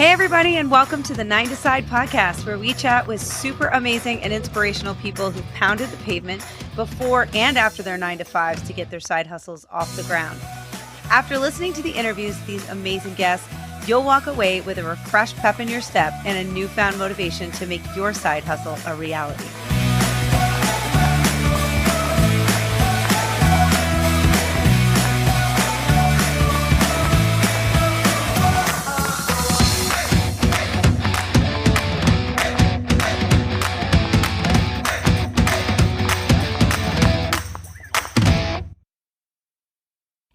Hey, everybody, and welcome to the 9 to Side podcast, where we chat with super amazing and inspirational people who pounded the pavement before and after their 9 to 5s to get their side hustles off the ground. After listening to the interviews with these amazing guests, you'll walk away with a refreshed pep in your step and a newfound motivation to make your side hustle a reality.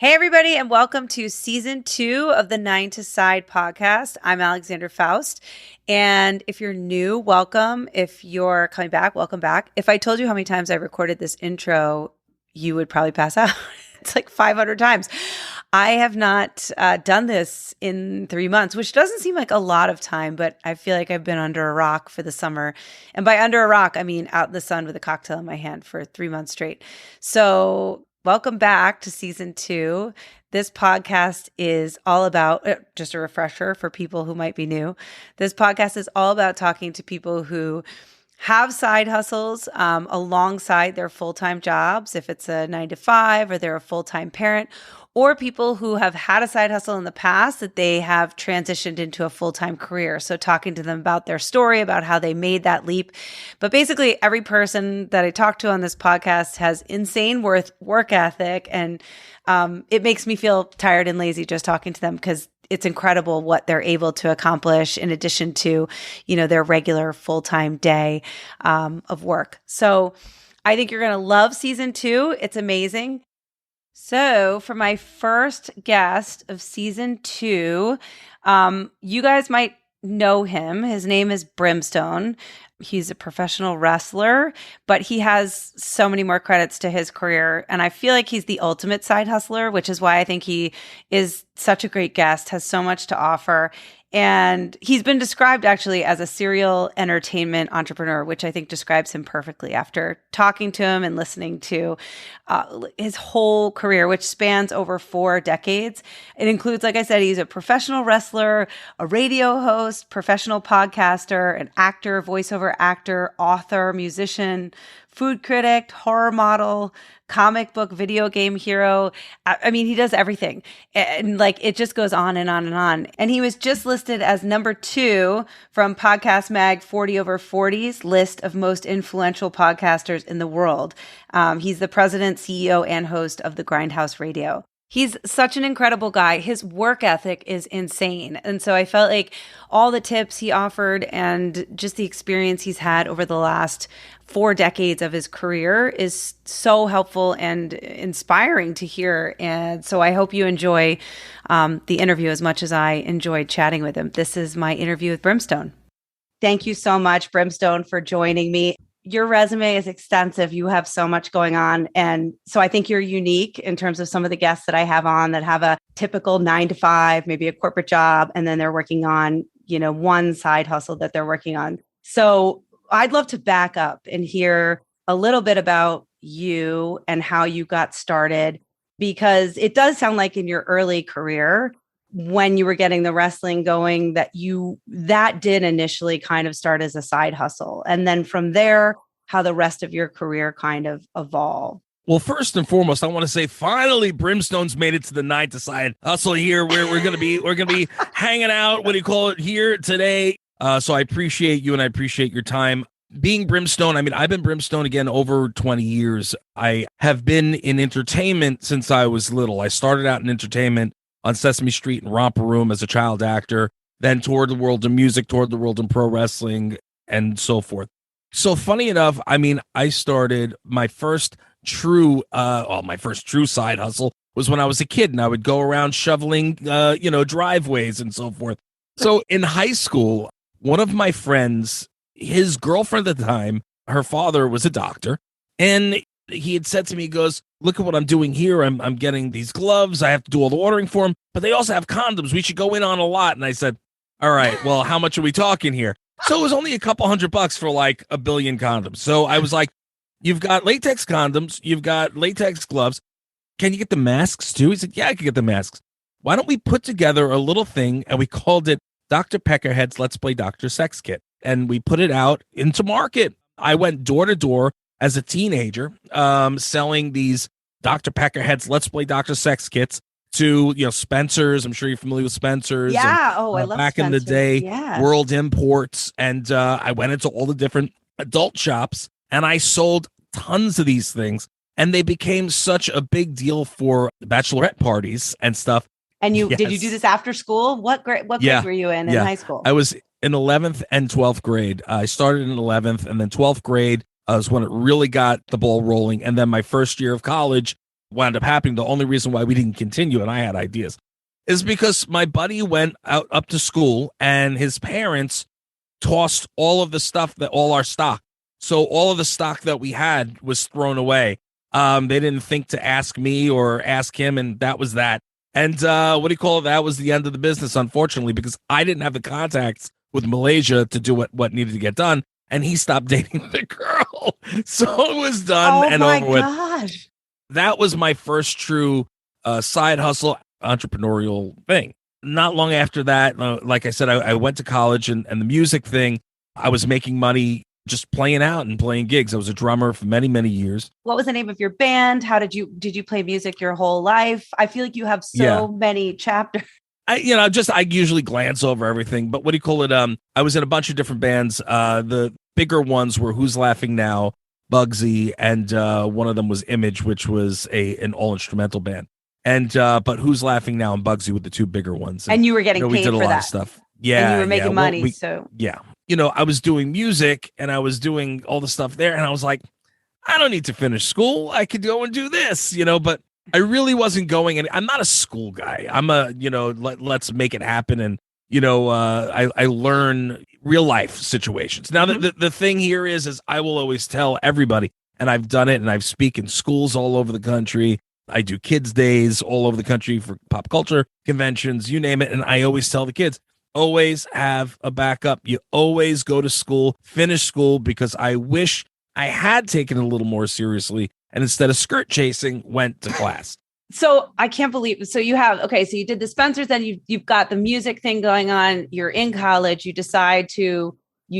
Hey, everybody, and welcome to season 2 of the 9 to Side podcast. I'm Alexander Faust. And if you're new, welcome. If you're coming back, welcome back. If I told you how many times I recorded this intro, you would probably pass out. It's like 500 times. I have not done this in 3 months, which doesn't seem like a lot of time, but I feel like I've been under a rock for the summer. And by under a rock, I mean out in the sun with a cocktail in my hand for 3 months straight. So welcome back to season 2. This podcast is all about, just a refresher for people who might be new. This podcast is all about talking to people who have side hustles alongside their full-time jobs, if it's a 9 to 5 or they're a full-time parent, or people who have had a side hustle in the past that they have transitioned into a full-time career. So talking to them about their story, about how they made that leap. But basically, every person that I talk to on this podcast has insane work ethic, and it makes me feel tired and lazy just talking to them, because it's incredible what they're able to accomplish in addition to, their regular full-time day of work. So I think you're going to love season 2. It's amazing. So for my first guest of season 2, you guys might know him. His name is Brimstone. He's a professional wrestler, but he has so many more credits to his career. And I feel like he's the ultimate side hustler, which is why I think he is such a great guest, has so much to offer. And he's been described actually as a serial entertainment entrepreneur, which I think describes him perfectly after talking to him and listening to his whole career, which spans over 4 decades. It includes, like I said, he's a professional wrestler, a radio host, professional podcaster, an actor, voiceover actor, author, musician, food critic, horror model, comic book, video game hero. I mean, he does everything. And it just goes on and on and on. And he was just listed as number 2 from Podcast Mag 40 over 40's list of most influential podcasters in the world. He's the president, CEO, and host of the Grindhouse Radio. He's such an incredible guy. His work ethic is insane. And so I felt like all the tips he offered and just the experience he's had over the last 4 decades of his career is so helpful and inspiring to hear. And so I hope you enjoy the interview as much as I enjoyed chatting with him. This is my interview with Brimstone. Thank you so much, Brimstone, for joining me. Your resume is extensive. You have so much going on. And so I think you're unique in terms of some of the guests that I have on that have a typical 9 to 5, maybe a corporate job, and then they're working on, one side hustle that they're working on. So I'd love to back up and hear a little bit about you and how you got started, because it does sound like in your early career, when you were getting the wrestling going, that did initially kind of start as a side hustle. And then from there, how the rest of your career kind of evolved. Well, first and foremost, I want to say finally Brimstone's made it to the 9 to Side hustle here, where we're gonna be hanging out, what do you call it, here today. So I appreciate you and I appreciate your time. Being Brimstone, I mean, I've been Brimstone again over 20 years. I have been in entertainment since I was little. I started out in entertainment on Sesame Street and Romper Room as a child actor, then toward the world of music, toward the world of pro wrestling, and so forth. So funny enough, I mean, I started my first true side hustle was when I was a kid, and I would go around shoveling, driveways and so forth. So in high school, one of my friends, his girlfriend at the time, her father was a doctor, and he had said to me, he goes, look at what I'm doing here. I'm getting these gloves. I have to do all the ordering for them, but they also have condoms. We should go in on a lot. And I said, all right, well, how much are we talking here? So it was only a couple $100 for like a billion condoms. So I was like, you've got latex condoms. You've got latex gloves. Can you get the masks too? He said, yeah, I can get the masks. Why don't we put together a little thing? And we called it Dr. Peckerhead's Let's Play Dr. Sex Kit. And we put it out into market. I went door to door as a teenager, selling these Dr. Peckerhead's Let's Play Dr. Sex Kits to, Spencer's. I'm sure you're familiar with Spencer's. Yeah. And, I love back Spencer. in the day, Yeah. World Imports. And I went into all the different adult shops and I sold tons of these things. And they became such a big deal for bachelorette parties and stuff. And did you do this after school? What grade were you in high school? I was in 11th and 12th grade. I started in 11th, and then 12th grade was when it really got the ball rolling. And then my first year of college wound up happening. The only reason why we didn't continue, and I had ideas, is because my buddy went out up to school and his parents tossed all of the stuff, all our stock. So all of the stock that we had was thrown away. They didn't think to ask me or ask him, and that was that. And that was the end of the business, unfortunately, because I didn't have the contacts with Malaysia to do what needed to get done, and he stopped dating the girl. So it was done and over with. Oh, my gosh. That was my first true side hustle entrepreneurial thing. Not long after that, like I said, I went to college, and the music thing, I was making money just playing out and playing gigs. I was a drummer for many, many years. What was the name of your band? How did you play music your whole life? I feel like you have so many chapters. I usually glance over everything, but I was in a bunch of different bands. The bigger ones were Who's Laughing Now, Bugsy, and one of them was Image, which was an all instrumental band. And but Who's Laughing Now and Bugsy were the two bigger ones. And you were getting paid we did a for lot that of stuff. Yeah, and you were making money. I was doing music and I was doing all the stuff there, and I was like, I don't need to finish school. I could go and do this, but I really wasn't going. And I'm not a school guy. I'm let's make it happen. And, I learn real life situations. Now, the thing here is I will always tell everybody, and I've done it, and I've speak in schools all over the country. I do kids' days all over the country for pop culture conventions, you name it. And I always tell the kids, always have a backup. You always go to school, finish school, because I wish I had taken it a little more seriously and instead of skirt chasing, went to class. So I can't believe, so you did the Spencer's, then you've got the music thing going on. You're in college. You decide you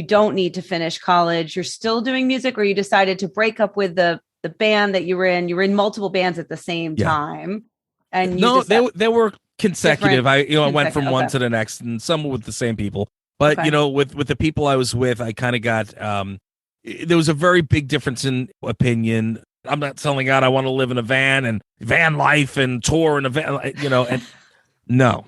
don't need to finish college. You're still doing music, or you decided to break up with the band that you were in. You were in multiple bands at the same time. And they were consecutive. I went from one to the next, and some with the same people. But with the people I was with, I kind of got there was a very big difference in opinion. I'm not telling God I want to live in a van and van life and tour in a van, and no.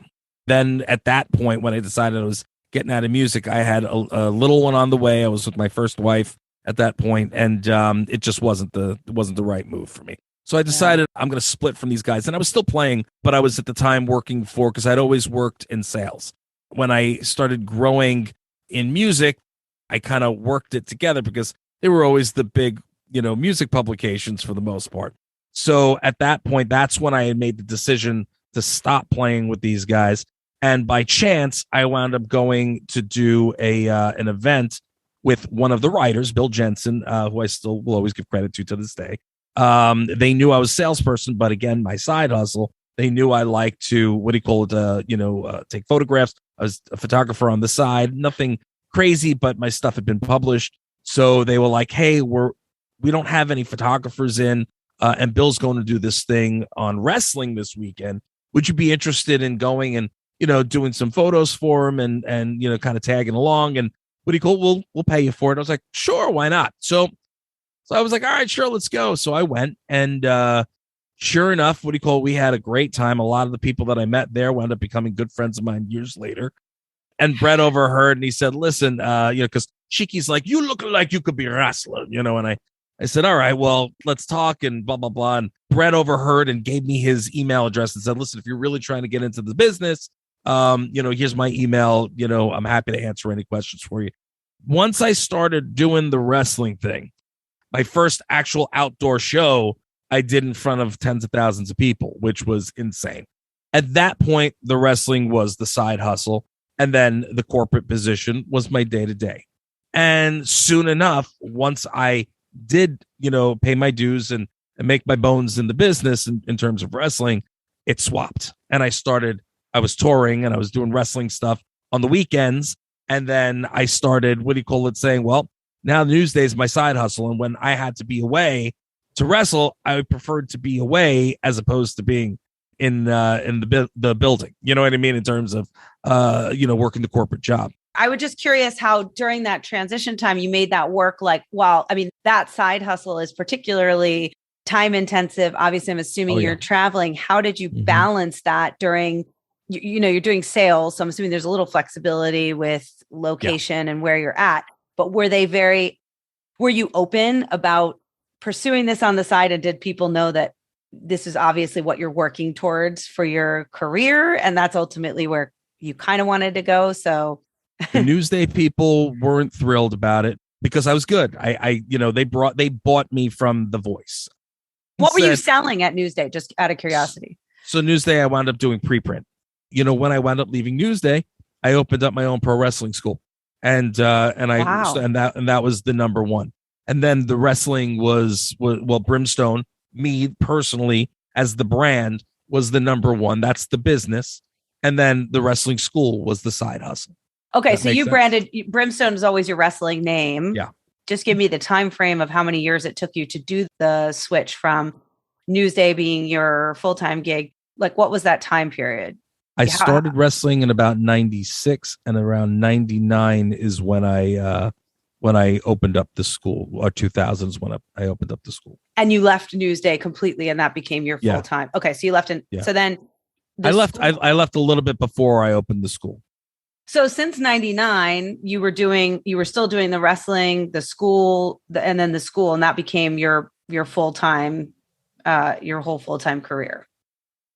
Then at that point, when I decided I was getting out of music, I had a little one on the way. I was with my first wife at that point, and it just wasn't the right move for me. So I decided I'm going to split from these guys. And I was still playing, but I was at the time working because I'd always worked in sales. When I started growing in music, I kind of worked it together because they were always the big, music publications for the most part. So at that point, that's when I had made the decision to stop playing with these guys. And by chance, I wound up going to do an event with one of the writers, Bill Jensen, who I still will always give credit to this day. They knew I was a salesperson, but again, my side hustle, they knew I liked to, take photographs. I was a photographer on the side, nothing crazy, but my stuff had been published. So they were like, hey, we don't have any photographers in, and Bill's going to do this thing on wrestling this weekend. Would you be interested in going and, doing some photos for him and kind of tagging along? And we'll pay you for it. I was like, sure, why not? So I was like, all right, sure, let's go. So I went, and sure enough, we had a great time. A lot of the people that I met there wound up becoming good friends of mine years later. And Brett overheard, and he said, listen, because Chiqui's like, you look like you could be a wrestler, and I said, all right, well, let's talk and blah, blah, blah. And Brett overheard and gave me his email address and said, listen, if you're really trying to get into the business, here's my email. I'm happy to answer any questions for you. Once I started doing the wrestling thing, my first actual outdoor show I did in front of tens of thousands of people, which was insane. At that point, the wrestling was the side hustle, and then the corporate position was my day-to-day. And soon enough, once I did, pay my dues and make my bones in the business in terms of wrestling, it swapped. And I was touring and I was doing wrestling stuff on the weekends. And then I started, saying, well, now Newsday is my side hustle. And when I had to be away to wrestle, I preferred to be away as opposed to being in the building. You know what I mean? In terms of, working the corporate job. I was just curious how during that transition time you made that work. Like, well, I mean, that side hustle is particularly time intensive. Obviously, I'm assuming you're traveling. How did you balance that during, you're doing sales. So I'm assuming there's a little flexibility with location and where you're at. But were you open about pursuing this on the side? And did people know that this is obviously what you're working towards for your career? And that's ultimately where you kind of wanted to go. So the Newsday people weren't thrilled about it because I was good. They bought me from The Voice. What were you selling at Newsday? Just out of curiosity. So Newsday, I wound up doing preprint. When I wound up leaving Newsday, I opened up my own pro wrestling school, and that was the number one. And then the wrestling was Brimstone. Me personally, as the brand, was the number one. That's the business, and then the wrestling school was the side hustle. Okay, so you branded Brimstone is always your wrestling name. Yeah. Just give me the time frame of how many years it took you to do the switch from Newsday being your full-time gig. Like, what was that time period? I started wrestling in about 96, and around 99 is when I opened up the school, or 2000s when I opened up the school. And you left Newsday completely, and that became your full-time. Okay, so you left so then I left a little bit before I opened the school. So since 99, you were still doing the wrestling, the school, and then the school, and that became your full-time, your whole full-time career.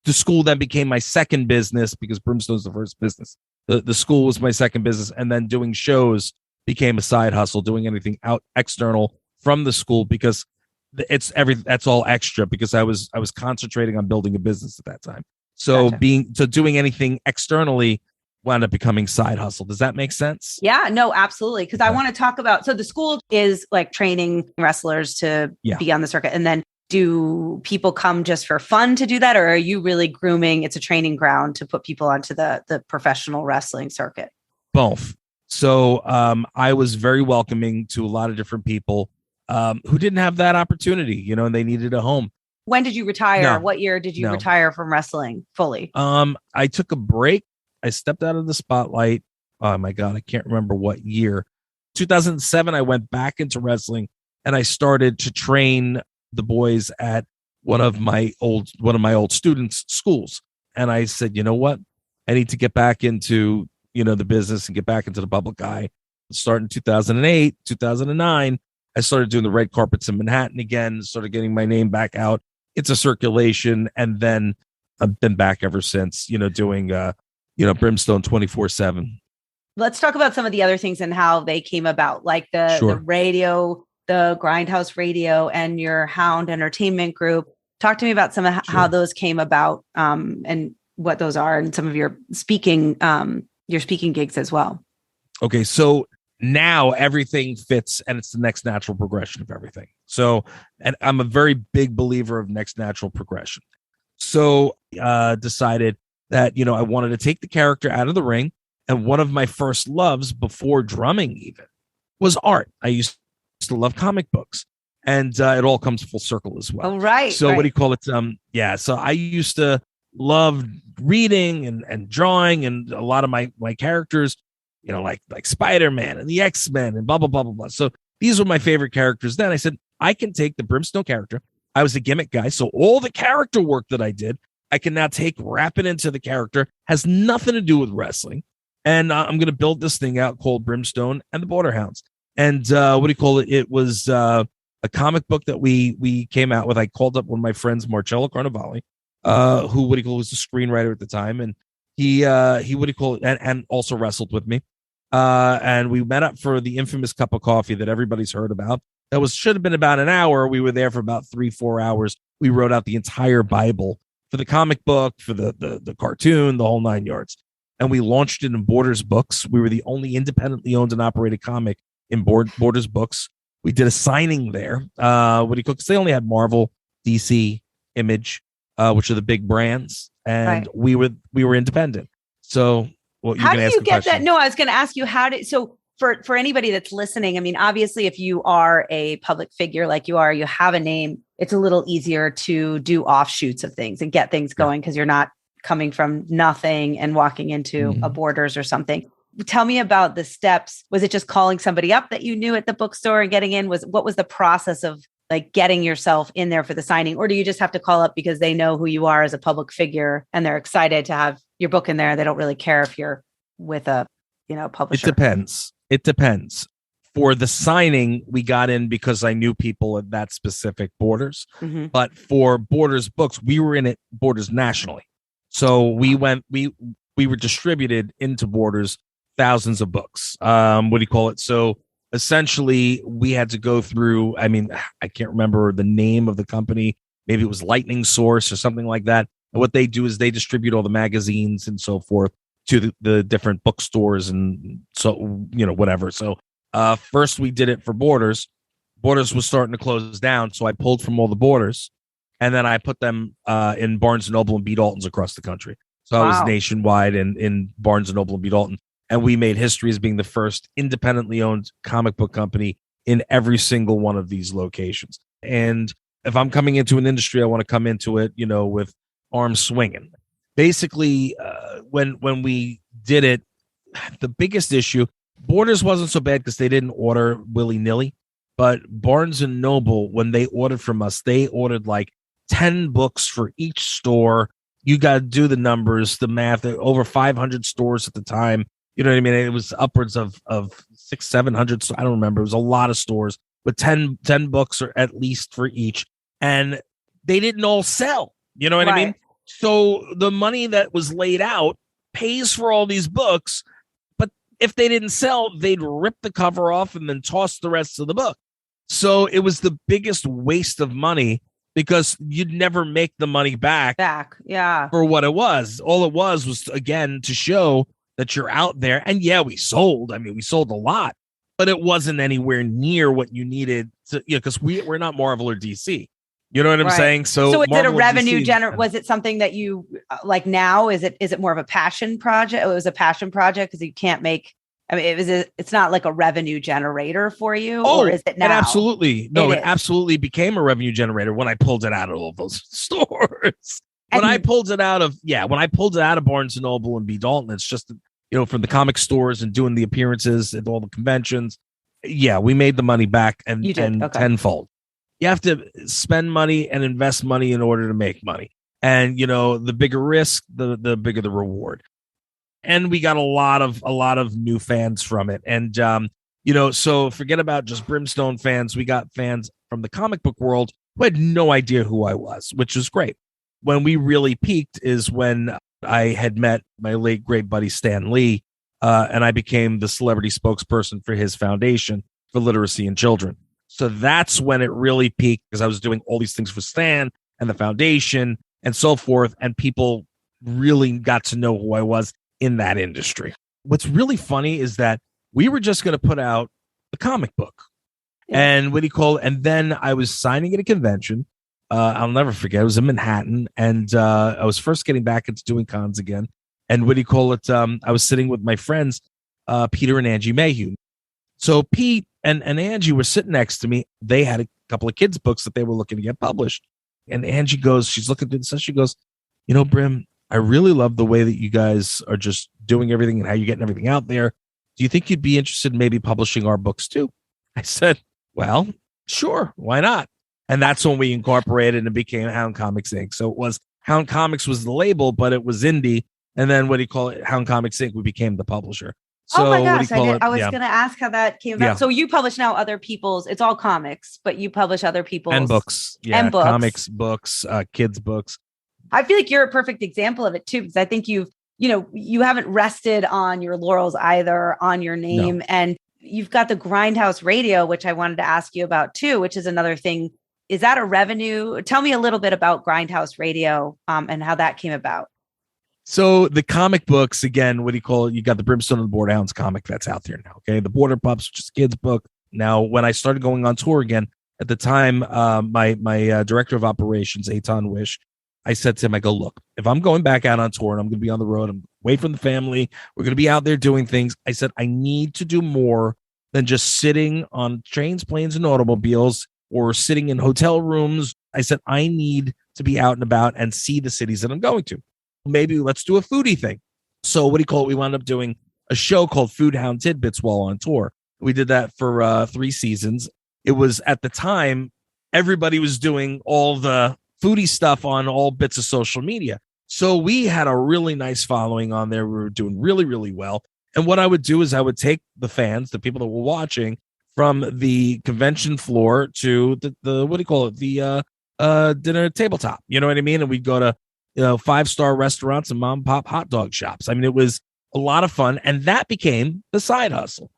The school then became my second business because Brimstone's the first business. The school was my second business, and then doing shows became a side hustle, doing anything out external from the school because that's all extra because I was concentrating on building a business at that time. So doing anything externally wound up becoming side hustle. Does that make sense? Yeah, no, absolutely. Because I want to talk about, so the school is like training wrestlers to be on the circuit. And then do people come just for fun to do that? Or are you really grooming? It's a training ground to put people onto the professional wrestling circuit? Both. So I was very welcoming to a lot of different people who didn't have that opportunity, and they needed a home. When did you retire? No, what year did you retire from wrestling fully? I took a break. I stepped out of the spotlight. Oh my God, I can't remember what year. 2007, I went back into wrestling and I started to train the boys at one of my old students' schools. And I said, you know what? I need to get back into, the business and get back into the public eye. Starting 2008, 2009, I started doing the red carpets in Manhattan again, started getting my name back out into circulation. And then I've been back ever since, doing, Brimstone 24/7. Let's talk about some of the other things and how they came about, like the radio, the Grindhouse Radio, and your Hound Entertainment Group. Talk to me about some of how those came about, and what those are, and some of your speaking gigs as well. Okay, so now everything fits, and it's the next natural progression of everything. So, and I'm a very big believer of next natural progression. So, decided that, I wanted to take the character out of the ring. And one of my first loves before drumming even was art. I used to love comic books, and it all comes full circle as well. Oh, right. So what do you call it? So I used to love reading and drawing, and a lot of my characters, like Spider-Man and the X-Men and blah, blah, blah, blah, blah. So these were my favorite characters. Then I said, I can take the Brimstone character. I was a gimmick guy. So all the character work that I did, I can now wrap it into the character, has nothing to do with wrestling. And I'm going to build this thing out called Brimstone and the Border Hounds. And it was a comic book that we came out with. I called up one of my friends, Marcello Carnevale, who was the screenwriter at the time. And he and also wrestled with me. And we met up for the infamous cup of coffee that everybody's heard about. That should have been about an hour. We were there for about 3-4 hours. We wrote out the entire Bible for the comic book, for the cartoon, the whole 9 yards. And we launched it in Borders Books. We were the only independently owned and operated comic in Borders Books. We did a signing there. Because they only had Marvel, DC, Image, which are the big brands, and we were independent. So Well, you How can do ask you a get that? question. No, I was going to ask you so for anybody that's listening, I mean, obviously if you are a public figure like you are, you have a name, it's a little easier to do offshoots of things and get things going because you're not coming from nothing and walking into a Borders or something. Tell me about the steps. Was it just calling somebody up that you knew at the bookstore and getting in? What was the process of like getting yourself in there for the signing? Or do you just have to call up because they know who you are as a public figure and they're excited to have your book in there? They don't really care if you're with a, publisher. It depends. For the signing, we got in because I knew people at that specific Borders. Mm-hmm. But for Borders books, we were in it Borders nationally. So we were distributed into Borders thousands of books. So essentially we had to go through, I mean, I can't remember the name of the company. Maybe it was Lightning Source or something like that. And what they do is they distribute all the magazines and so forth to the different bookstores and so, whatever. So first we did it for Borders. Borders was starting to close down. So I pulled from all the Borders and then I put them in Barnes & Noble and B. Dalton's across the country. So I was nationwide in Barnes & Noble and B. Dalton. And we made history as being the first independently owned comic book company in every single one of these locations. And if I'm coming into an industry, I want to come into it, with arms swinging. Basically, when we did it, the biggest issue, Borders wasn't so bad because they didn't order willy-nilly. But Barnes & Noble, when they ordered from us, they ordered like 10 books for each store. You got to do the numbers, the math, over 500 stores at the time. You know what I mean? It was upwards of 600-700. So I don't remember. It was a lot of stores with 10 books or at least for each. And they didn't all sell. You know what I mean? So the money that was laid out pays for all these books. But if they didn't sell, they'd rip the cover off and then toss the rest of the book. So it was the biggest waste of money because you'd never make the money back. For what it was. All it was again, to show that you're out there. And yeah, we sold. I mean, we sold a lot, but it wasn't anywhere near what you needed to, because we're not Marvel or DC. You know what I'm saying? So is it a revenue generator? Was it something that you like now? Is it more of a passion project? It was a passion project because you can't make, I mean, it's not like a revenue generator for you, or is it now? It absolutely became a revenue generator when I pulled it out of all those stores. When I pulled it out of Barnes & Noble and B. Dalton, it's just, from the comic stores and doing the appearances at all the conventions. Yeah, we made the money back and tenfold. You have to spend money and invest money in order to make money. And, the bigger risk, the bigger the reward. And we got a lot of new fans from it. And, so forget about just Brimstone fans. We got fans from the comic book world who had no idea who I was, which is great. When we really peaked is when I had met my late great buddy Stan Lee, and I became the celebrity spokesperson for his foundation for literacy in children. So that's when it really peaked because I was doing all these things for Stan and the foundation and so forth, and people really got to know who I was in that industry. What's really funny is that we were just going to put out a comic book, and and then I was signing at a convention. I'll never forget. It was in Manhattan, and I was first getting back into doing cons again. And I was sitting with my friends, Peter and Angie Mayhew. So Pete and Angie were sitting next to me. They had a couple of kids' books that they were looking to get published. And Angie she's looking through this, and she goes, Brim, I really love the way that you guys are just doing everything and how you're getting everything out there. Do you think you'd be interested in maybe publishing our books too? I said, well, sure, why not? And that's when we incorporated and became Hound Comics Inc. So it was Hound Comics was the label, but it was indie. And then Hound Comics Inc. We became the publisher. So oh my gosh, I was going to ask how that came about. Yeah. So you publish now other people's, it's all comics, but you publish other people's. And books. Yeah, and books. Comics, books, kids' books. I feel like you're a perfect example of it too, because I think you haven't rested on your laurels either, on your name. No. And you've got the Grindhouse Radio, which I wanted to ask you about too, which is another thing. Is that a revenue? Tell me a little bit about Grindhouse Radio and how that came about. So the comic books, again, you got the Brimstone and the Border Hounds comic that's out there now. Okay. The Border Pups, which is a kid's book. Now, when I started going on tour again, at the time, my director of operations, Eitan Wish, I said to him, I go, look, if I'm going back out on tour and I'm going to be on the road, I'm away from the family, we're going to be out there doing things. I said, I need to do more than just sitting on trains, planes, and automobiles or sitting in hotel rooms. I said, I need to be out and about and see the cities that I'm going to. Maybe let's do a foodie thing. So what do you call it? We wound up doing a show called Food Hound Tidbits while on tour. We did that for 3 seasons. It was at the time, everybody was doing all the foodie stuff on all bits of social media. So we had a really nice following on there. We were doing really, really well. And what I would do is I would take the fans, the people that were watching, from the convention floor to the what do you call it? The dinner tabletop. You know what I mean? And we'd go to 5-star restaurants and mom and pop hot dog shops. I mean, it was a lot of fun. And that became the side hustle.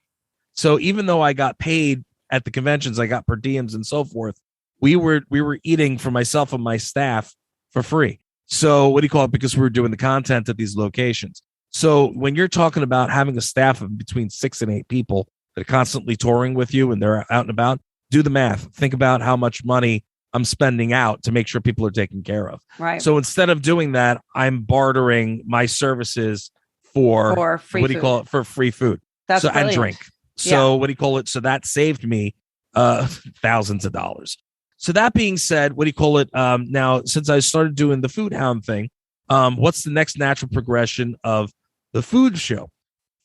So even though I got paid at the conventions, I got per diems and so forth, we were eating for myself and my staff for free. So what do you call it? Because we were doing the content at these locations. So when you're talking about having a staff of between 6 and 8 people that are constantly touring with you and they're out and about, do the math. Think about how much money I'm spending out to make sure people are taken care of. Right. So instead of doing that, I'm bartering my services for free what do you food. call it? For free food. That's so brilliant. And drink. So what do you call it? So that saved me thousands of dollars. So that being said, what do you call it? Now, since I started doing the Food Hound thing, what's the next natural progression of the food show?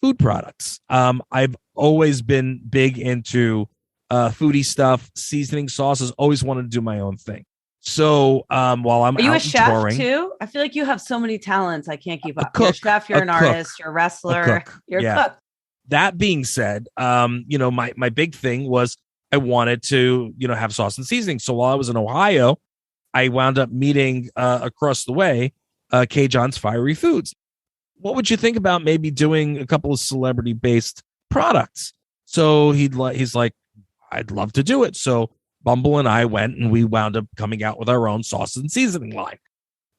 Food products. I've always been big into foodie stuff, seasoning, sauces, always wanted to do my own thing. So while I'm Are you out a chef touring, too? I feel like you have so many talents. I can't keep up. Cook, you're a chef, you're an cook, artist, you're a wrestler, you're a cook. That being said, my big thing was I wanted to, have sauce and seasoning. So while I was in Ohio, I wound up meeting across the way K. John's Fiery Foods. What would you think about maybe doing a couple of celebrity-based products? So he's like, I'd love to do it. So Bumble and I went and we wound up coming out with our own sauces and seasoning line.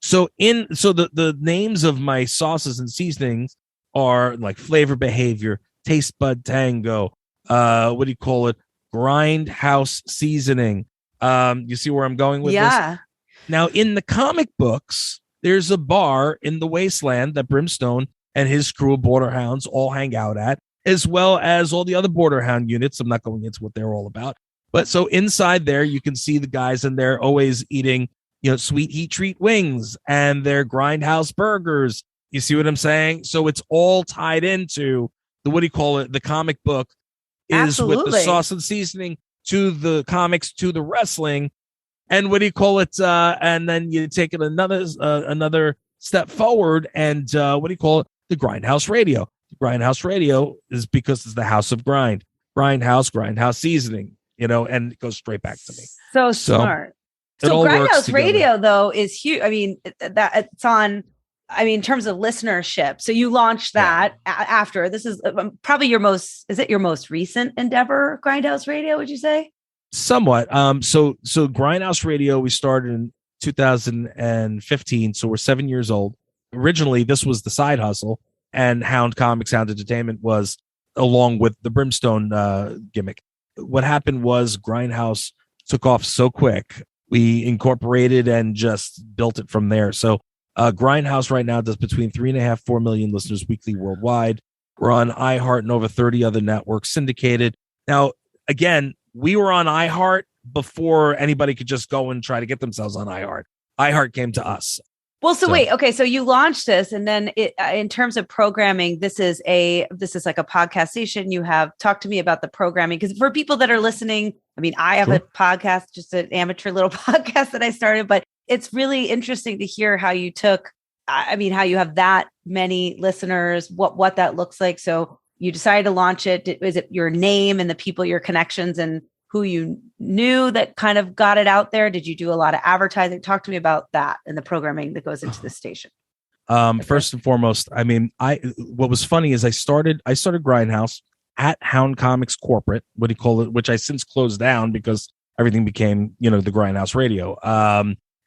So the names of my sauces and seasonings are like Flavor Behavior, Taste Bud Tango, what do you call it? Grindhouse Seasoning. You see where I'm going with this? Now, in the comic books, there's a bar in the wasteland that Brimstone and his crew of Border Hounds all hang out at, as well as all the other Border Hound units. I'm not going into what they're all about. But so inside there, you can see the guys, and they're always eating, sweet heat treat wings and their Grindhouse burgers. You see what I'm saying? So it's all tied into the, what do you call it? The comic book is Absolutely. with the sauce and seasoning to the comics, to the wrestling. And what do you call it? And then you take it another step forward. And what do you call it? The Grindhouse Radio. The Grindhouse Radio is because it's the house of grind. Grindhouse Seasoning, and it goes straight back to me. So smart. So Grindhouse Radio, though, is huge. I mean, that it's on, in terms of listenership. So you launched that after. This is probably your most recent endeavor, Grindhouse Radio, would you say? Somewhat. So Grindhouse Radio, we started in 2015. So we're 7 years old. Originally, this was the side hustle, and Hound Comics, Hound Entertainment was along with the Brimstone gimmick. What happened was Grindhouse took off so quick. We incorporated and just built it from there. So Grindhouse right now does between 3.5, 4 million listeners weekly worldwide. We're on iHeart and over 30 other networks syndicated. Now, again, we were on iHeart before anybody could just go and try to get themselves on iHeart. iHeart came to us. Well, so wait, okay. So you launched this, and then in terms of programming, this is like a podcast station. You have talked to me about the programming, because for people that are listening, I have a podcast, just an amateur little podcast that I started, but it's really interesting to hear how you how you have that many listeners, what that looks like. So you decided to launch it. Is it your name and the people, your connections, and who you knew that kind of got it out there? Did you do a lot of advertising? Talk to me about that and the programming that goes into the station. First and foremost, what was funny is I started Grindhouse at Hound Comics Corporate, what do you call it, which I since closed down because everything became, the Grindhouse Radio.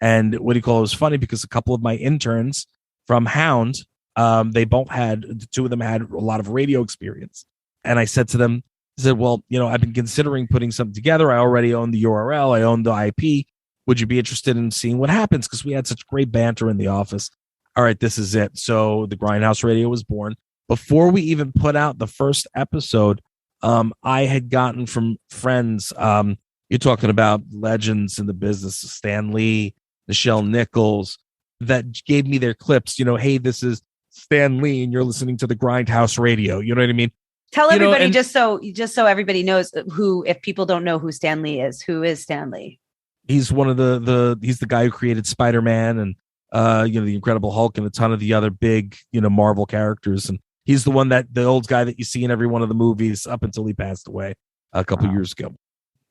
And what do you call it? It was funny because a couple of my interns from Hound, the two of them had a lot of radio experience. And I said to them, well, I've been considering putting something together. I already own the URL. I own the IP. Would you be interested in seeing what happens? Because we had such great banter in the office. All right, this is it. So the Grindhouse Radio was born. Before we even put out the first episode, I had gotten from friends, you're talking about legends in the business, Stan Lee, Nichelle Nichols, that gave me their clips, hey, this is Stan Lee and you're listening to the Grindhouse Radio. You know what I mean? Tell everybody, just so everybody knows if people don't know who Stan Lee is, who is Stan Lee? He's one of he's the guy who created Spider-Man and the Incredible Hulk and a ton of the other big, Marvel characters. And he's the one the old guy that you see in every one of the movies up until he passed away a couple years ago.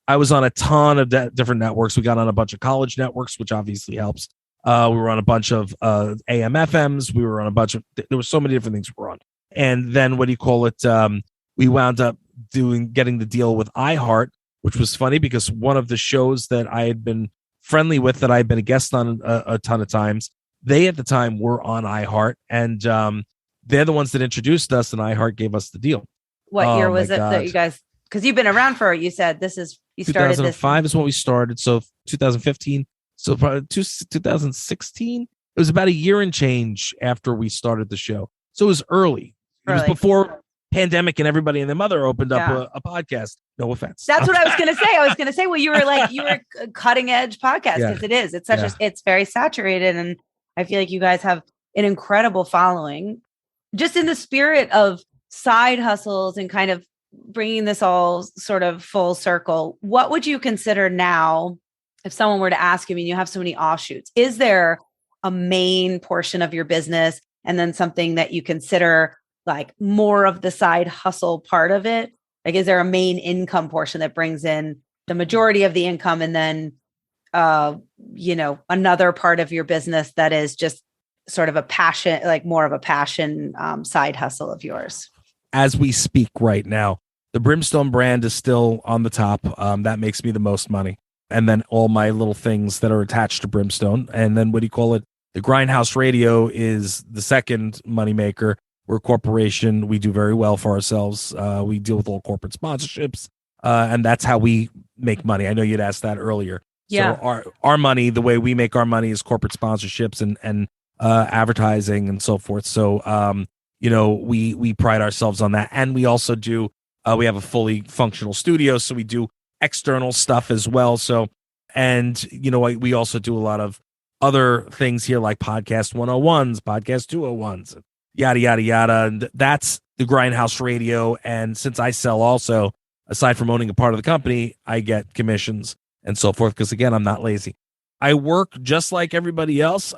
I was on a ton of different networks. We got on a bunch of college networks, which obviously helps. We were on a bunch of AM FMs. We were on a bunch of, there were so many different things we were on. And then we wound up getting the deal with iHeart, which was funny because one of the shows that I had been friendly with, that I had been a guest on a ton of times, they at the time were on iHeart, and they're the ones that introduced us, and iHeart gave us the deal. What year was it that you guys, because you've been around for, you said you started 2005 is when we started, so 2015, so probably 2016. It was about a year and change after we started the show, so it was early. It was before pandemic and everybody and their mother opened up a podcast. No offense. That's what I was going to say. I was going to say, well, you were a cutting edge podcast, because it is. It's it's very saturated, and I feel like you guys have an incredible following. Just in the spirit of side hustles and kind of bringing this all sort of full circle, what would you consider now, if someone were to ask you, you have so many offshoots, is there a main portion of your business and then something that you consider like more of the side hustle part of it? Like, is there a main income portion that brings in the majority of the income, and then, another part of your business that is just sort of a passion, like more of a passion side hustle of yours? As we speak right now, the Brimstone brand is still on the top. That makes me the most money. And then all my little things that are attached to Brimstone. And then the Grindhouse Radio is the second moneymaker. We're a corporation. We do very well for ourselves. We deal with all corporate sponsorships, and that's how we make money. I know you'd asked that earlier. Yeah. So our money, the way we make our money, is corporate sponsorships and advertising and so forth. So we pride ourselves on that, and we also do. We have a fully functional studio, so we do external stuff as well. So, and we also do a lot of other things here, like podcast 101s, podcast 201s. Yada, yada, yada. And that's the Grindhouse Radio. And since I sell also, aside from owning a part of the company, I get commissions and so forth. Because again, I'm not lazy. I work just like everybody else.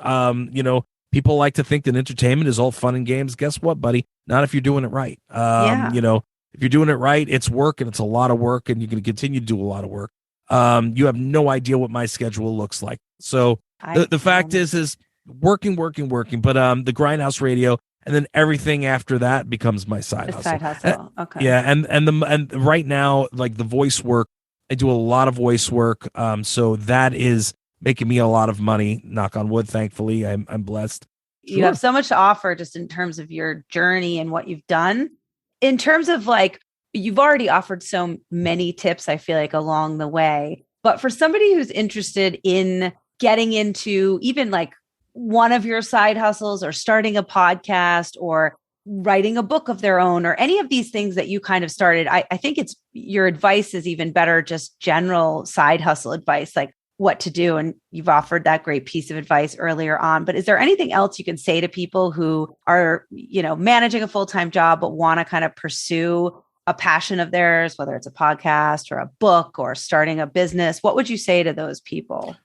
People like to think that entertainment is all fun and games. Guess what, buddy? Not if you're doing it right. If you're doing it right, it's work, and it's a lot of work, and you're going to continue to do a lot of work. You have no idea what my schedule looks like. So the fact is working. But the Grindhouse Radio, and then everything after that becomes my side hustle. Side hustle. Okay. Yeah. And right now, like the voice work, I do a lot of voice work. So that is making me a lot of money. Knock on wood. Thankfully, I'm blessed. You have so much to offer just in terms of your journey and what you've done. In terms of you've already offered so many tips, I feel like, along the way, but for somebody who's interested in getting into even one of your side hustles, or starting a podcast, or writing a book of their own, or any of these things that you kind of started, I think your advice is even better, just general side hustle advice, like what to do. And you've offered that great piece of advice earlier on, but is there anything else you can say to people who are, managing a full-time job, but want to kind of pursue a passion of theirs, whether it's a podcast or a book or starting a business? What would you say to those people?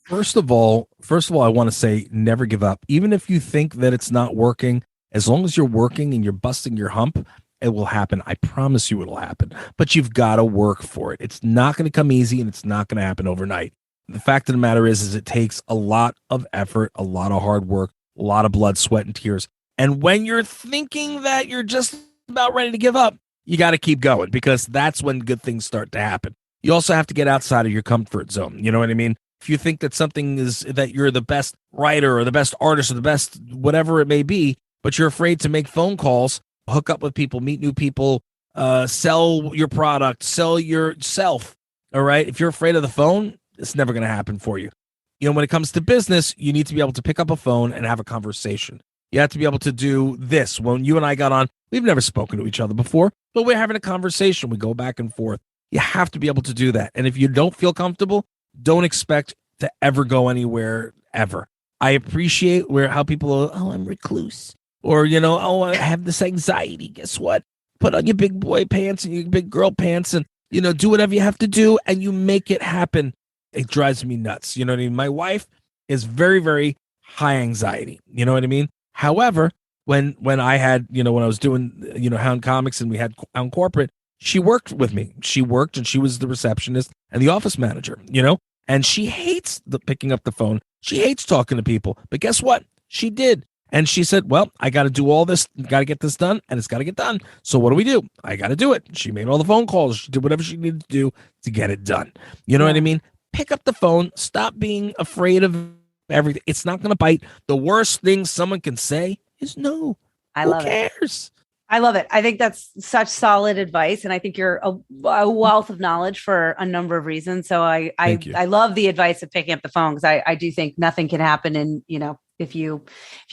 First of all, I want to say never give up. Even if you think that it's not working, as long as you're working and you're busting your hump, it will happen. I promise you it'll happen. But you've got to work for it. It's not going to come easy, and it's not going to happen overnight. The fact of the matter is it takes a lot of effort, a lot of hard work, a lot of blood, sweat, and tears. And when you're thinking that you're just about ready to give up, you got to keep going, because that's when good things start to happen. You also have to get outside of your comfort zone. You know what I mean? If you think that something is that you're the best writer or the best artist or the best whatever it may be, but you're afraid to make phone calls, hook up with people, meet new people, sell your product, sell yourself. All right. If you're afraid of the phone, it's never going to happen for you. When it comes to business, you need to be able to pick up a phone and have a conversation. You have to be able to do this. When you and I got on, we've never spoken to each other before, but we're having a conversation. We go back and forth. You have to be able to do that. And if you don't feel comfortable, don't expect to ever go anywhere ever. I appreciate how people are, oh, I'm recluse. Or, oh, I have this anxiety. Guess what? Put on your big boy pants and your big girl pants and, do whatever you have to do and you make it happen. It drives me nuts. You know what I mean? My wife is very, very high anxiety. You know what I mean? However, when I had, when I was doing, Hound Comics and we had Hound Corporate, she worked with me. She worked and she was the receptionist and the office manager, and she hates picking up the phone. She hates talking to people. But guess what? She did. And she said, well, I got to do all this, got to get this done, and it's got to get done. So what do? I got to do it. She made all the phone calls. She did whatever she needed to do to get it done. You know what I mean? Pick up the phone. Stop being afraid of everything. It's not going to bite. The worst thing someone can say is no. Who cares? I love it. I think that's such solid advice. And I think you're a wealth of knowledge for a number of reasons. So I love the advice of picking up the phone, because I do think nothing can happen in, if you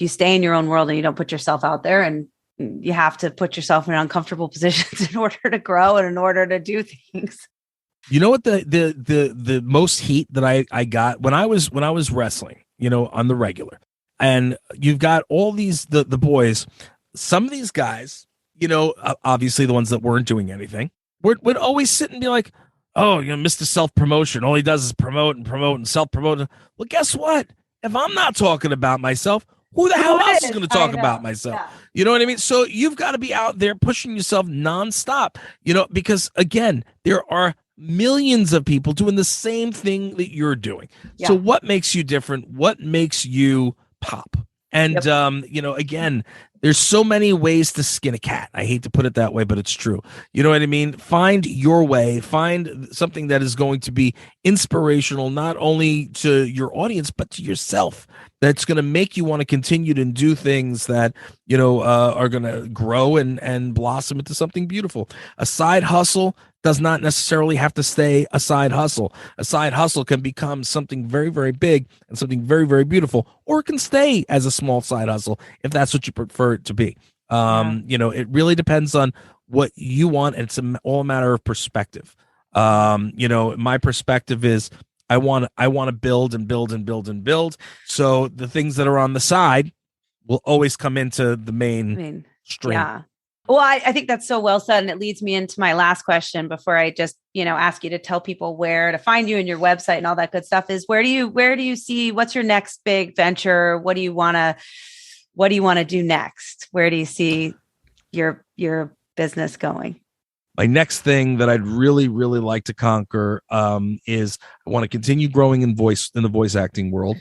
stay in your own world and you don't put yourself out there, and you have to put yourself in uncomfortable positions in order to grow and in order to do things. You know what the most heat that I got when I was wrestling, on the regular, and you've got all these the boys, some of these guys, obviously the ones that weren't doing anything, would always sit and be like, oh, Mr. Self-Promotion, all he does is promote and self-promote. Well, guess what? If I'm not talking about myself, who the hell else is going to talk about myself? Yeah. You know what I mean? So you've got to be out there pushing yourself nonstop, because again, there are millions of people doing the same thing that you're doing. Yeah. So what makes you different? What makes you pop? And, again, there's so many ways to skin a cat. I hate to put it that way, but it's true. You know what I mean? Find your way. Find something that is going to be inspirational, not only to your audience, but to yourself. That's going to make you want to continue to do things that, are going to grow and blossom into something beautiful. A side hustle does not necessarily have to stay a side hustle. A side hustle can become something very, very big and something very, very beautiful, or it can stay as a small side hustle if that's what you prefer it to be. It really depends on what you want, and it's all a matter of perspective. My perspective is I want to build and build and build and build. So the things that are on the side will always come into the main stream. Yeah. Well, I think that's so well said. And it leads me into my last question before I just, ask you to tell people where to find you and your website and all that good stuff is where do you see, what's your next big venture? What do you want to do next? Where do you see your business going? My next thing that I'd really, really like to conquer is I want to continue growing in the voice acting world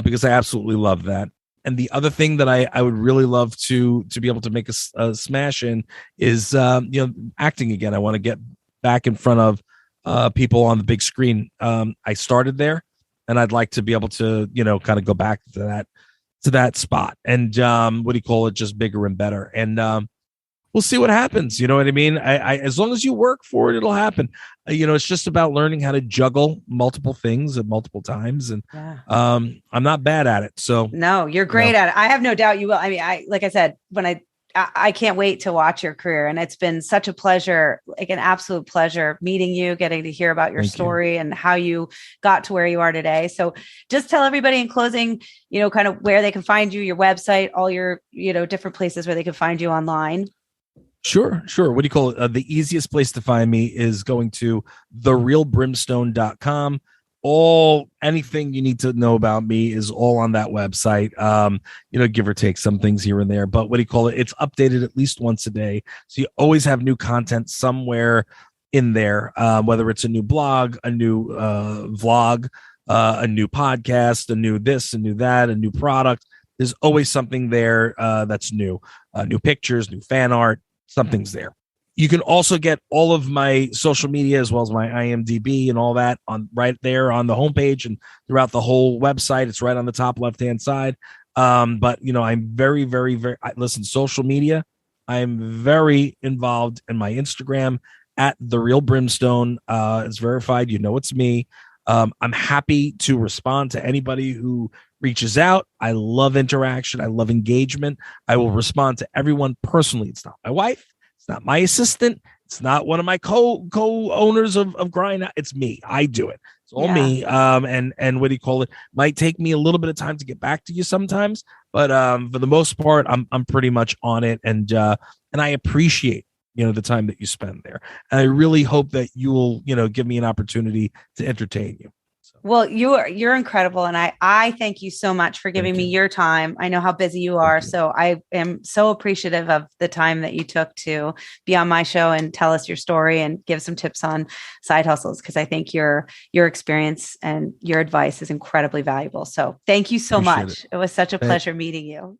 because I absolutely love that. And the other thing that I would really love to be able to make a smash in is acting again. I want to get back in front of people on the big screen. I started there, and I'd like to be able to kind of go back to that spot and just bigger and better. And we'll see what happens. You know what I mean? I as long as you work for it, it'll happen. It's just about learning how to juggle multiple things at multiple times. And I'm not bad at it. So no, you're great at it. I have no doubt you will. I mean, like I said, when I can't wait to watch your career. And it's been such a pleasure, like an absolute pleasure meeting you, getting to hear about your story and how you got to where you are today. So just tell everybody in closing, kind of where they can find you, your website, all your, different places where they can find you online. Sure. What do you call it? The easiest place to find me is going to therealbrimstone.com. Anything you need to know about me is all on that website. Give or take some things here and there, but it's updated at least once a day. So you always have new content somewhere in there, whether it's a new blog, a new vlog, a new podcast, a new this, a new that, a new product. There's always something there that's new, new pictures, new fan art. Something's there. You can also get all of my social media as well as my IMDb and all that on right there on the homepage and throughout the whole website. It's right on the top left-hand side. But I'm very, very, very social media. I'm very involved in my Instagram at The Real Brimstone. It's verified. It's me. I'm happy to respond to anybody who reaches out. I love interaction. I love engagement. I will respond to everyone personally. It's not my wife. It's not my assistant. It's not one of my co-owners of Grind. It's me. I do it. It's all me. And what do you call it? Might take me a little bit of time to get back to you sometimes, but for the most part, I'm pretty much on it, and I appreciate the time that you spend there. And I really hope that you will give me an opportunity to entertain you. Well, you're incredible. And I thank you so much for giving me your time. I know how busy you are. So I am so appreciative of the time that you took to be on my show and tell us your story and give some tips on side hustles, because I think your experience and your advice is incredibly valuable. So thank you so much. It was such a pleasure meeting you.